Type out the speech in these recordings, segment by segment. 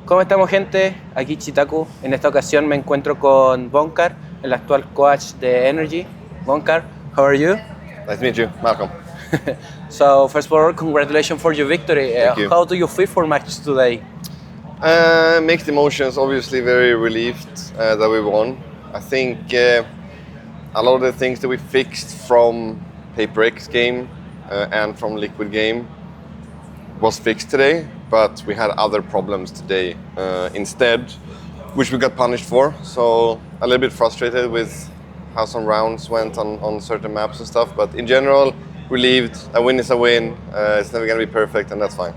¿Cómo estamos, gente? Aquí Chitaku. En esta ocasión me encuentro con Bonkar, el actual coach de NRG. Bonkar, how are you? Nice to meet you. Welcome. So, first of all, congratulations for your victory. Thank you. How do you feel for match today? Mixed emotions, obviously very relieved that we won. I think a lot of the things that we fixed from Paper X game and from Liquid game was fixed today, but we had other problems today instead, which we got punished for. So a little bit frustrated with how some rounds went on certain maps and stuff, but in general, relieved. A win is a win. It's never gonna be perfect, and that's fine.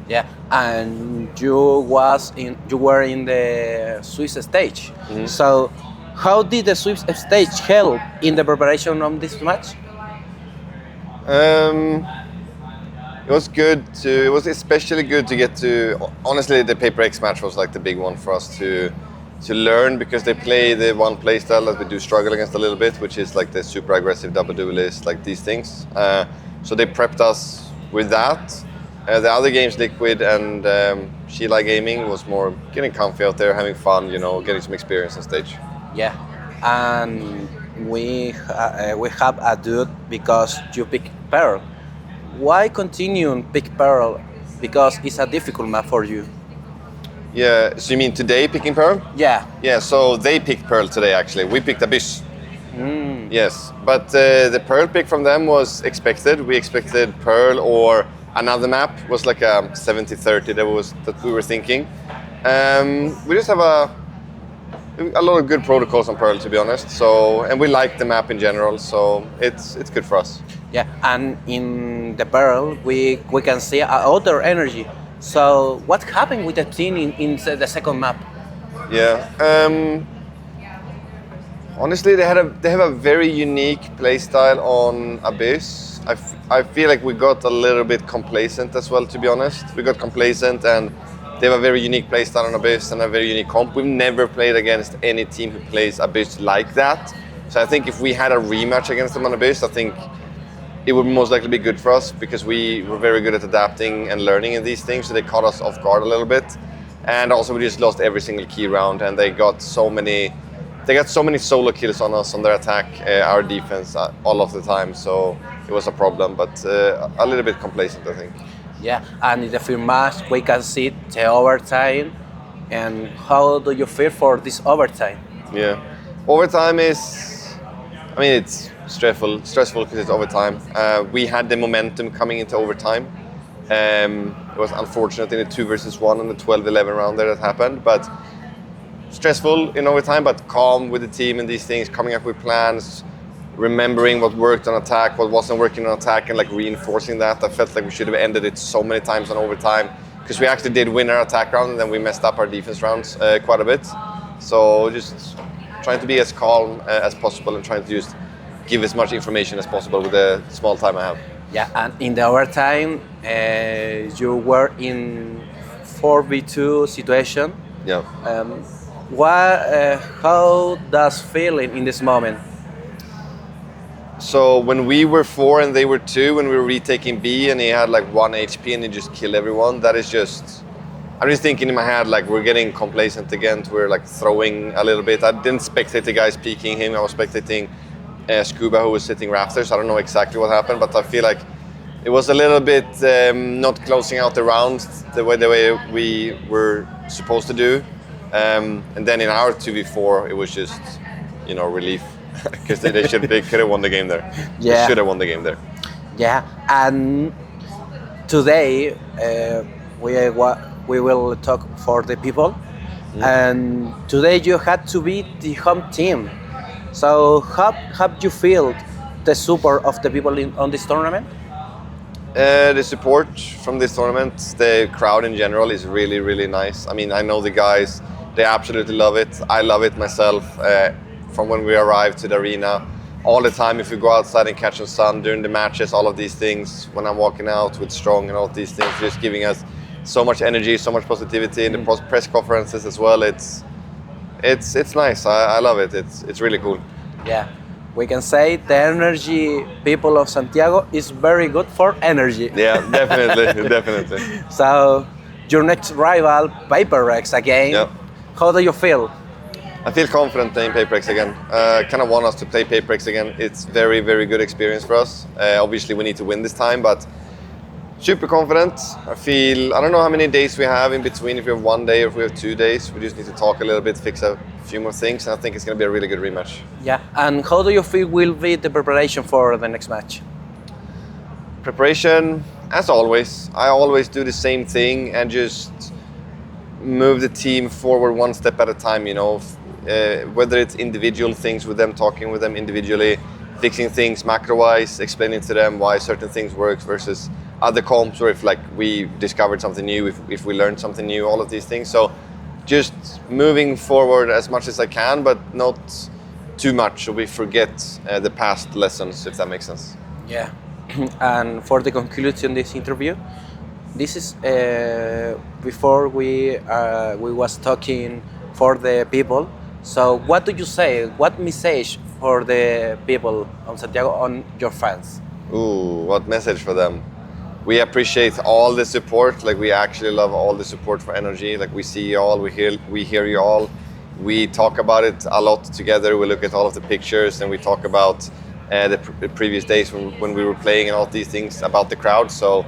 Yeah, and you were in the Swiss stage. Mm-hmm. So, how did the Swiss stage help in the preparation of this match? It was good it was especially good to get to, honestly, the Paper X match was like the big one for us to learn, because they play the one playstyle that we do struggle against a little bit, which is like the super aggressive double duelist, like these things. So they prepped us with that. The other games, Liquid and Sheila Gaming, was more getting comfy out there, having fun, getting some experience on stage. Yeah, and we have a dude because you pick Pearl. Why continue and pick Pearl? Because it's a difficult map for you. Yeah, so you mean today picking Pearl? Yeah. Yeah, so they picked Pearl today actually. We picked Abyss. Yes, but the Pearl pick from them was expected. We expected Pearl or another map. Was like a 70-30 that we were thinking. We just have a lot of good protocols on Pearl, to be honest. So, and we like the map in general, so it's good for us. Yeah, and in the Pearl we can see other energy. So what happened with the team in the second map? Yeah. Honestly, they have a very unique playstyle on Abyss. I feel like we got a little bit complacent as well, to be honest. We got complacent, and they have a very unique playstyle on Abyss and a very unique comp. We've never played against any team who plays Abyss like that. So I think if we had a rematch against them on Abyss, I think it would most likely be good for us, because we were very good at adapting and learning in these things. So they caught us off guard a little bit. And also we just lost every single key round, and they got so many solo kills on us on their attack, our defense all of the time. So it was a problem, but a little bit complacent, I think. Yeah, and in the first match we can see the overtime. And how do you feel for this overtime? Yeah, overtime is, it's stressful because it's overtime. We had the momentum coming into overtime. It was unfortunate in the 2 versus 1 and the 12-11 round there that happened, but stressful in overtime, but calm with the team and these things, coming up with plans, remembering what worked on attack, what wasn't working on attack, and like reinforcing that. I felt like we should have ended it so many times on overtime, because we actually did win our attack round and then we messed up our defense rounds quite a bit. So just trying to be as calm as possible and trying to just give as much information as possible with the small time I have. Yeah, and in the overtime, you were in 4v2 situation. Yeah. How does feeling in this moment? So when we were 4 and they were 2, when we were retaking B and he had like 1 HP and he just killed everyone, that is just, I'm just thinking in my head, like, we're getting complacent again. We're like throwing a little bit. I didn't spectate the guys peeking him. I was spectating Scuba, who was sitting rafters. I don't know exactly what happened, but I feel like it was a little bit not closing out the rounds the way we were supposed to do. And then in our 2v4, it was just, relief, because they could have won the game there. Yeah. They should have won the game there. Yeah, and today we will talk for the people. And today you had to beat the home team. So how you feel the support of the people on this tournament? The support from this tournament, the crowd in general, is really, really nice. I know the guys, they absolutely love it. I love it myself. From when we arrived to the arena, all the time, if we go outside and catch the sun during the matches, all of these things, when I'm walking out with Strong and all of these things, just giving us so much energy, so much positivity in the press conferences as well. It's nice. I love it. It's really cool. Yeah, we can say the energy people of Santiago is very good for energy. Yeah, definitely, definitely. So your next rival, PaperX again. Yeah. How do you feel? I feel confident playing PaperX again. Kind of want us to play PaperX again. It's very, very good experience for us. Obviously, we need to win this time, but super confident. I don't know how many days we have in between, if we have 1 day or if we have 2 days. We just need to talk a little bit, fix a few more things, and I think it's going to be a really good rematch. Yeah, and how do you feel will be the preparation for the next match? Preparation, as always. I always do the same thing and just move the team forward one step at a time, you know. Whether it's individual things with them, talking with them individually, fixing things macro-wise, explaining to them why certain things work versus other comps, or if like we discovered something new, if we learned something new, all of these things. So just moving forward as much as I can, but not too much so we forget the past lessons, if that makes sense. Yeah. And for the conclusion of this interview, this is before we was talking for the people. So what do you say? What message for the people on Santiago, on your fans? Ooh, what message for them? We appreciate all the support. Like, we actually love all the support for NRG. Like, we see you all, we hear you all. We talk about it a lot together. We look at all of the pictures and we talk about the previous days when we were playing and all these things about the crowd. So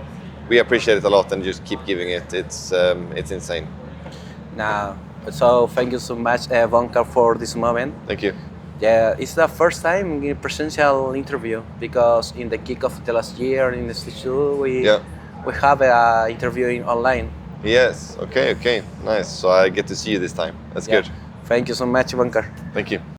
we appreciate it a lot and just keep giving it. It's insane. Now, so thank you so much, Bonkar, for this moment. Thank you. Yeah, it's the first time in a presential interview, because in the kickoff of the last year in the stage 2 we have an interview online. Yes. Okay. Nice. So I get to see you this time. That's good. Thank you so much, Bonkar. Thank you.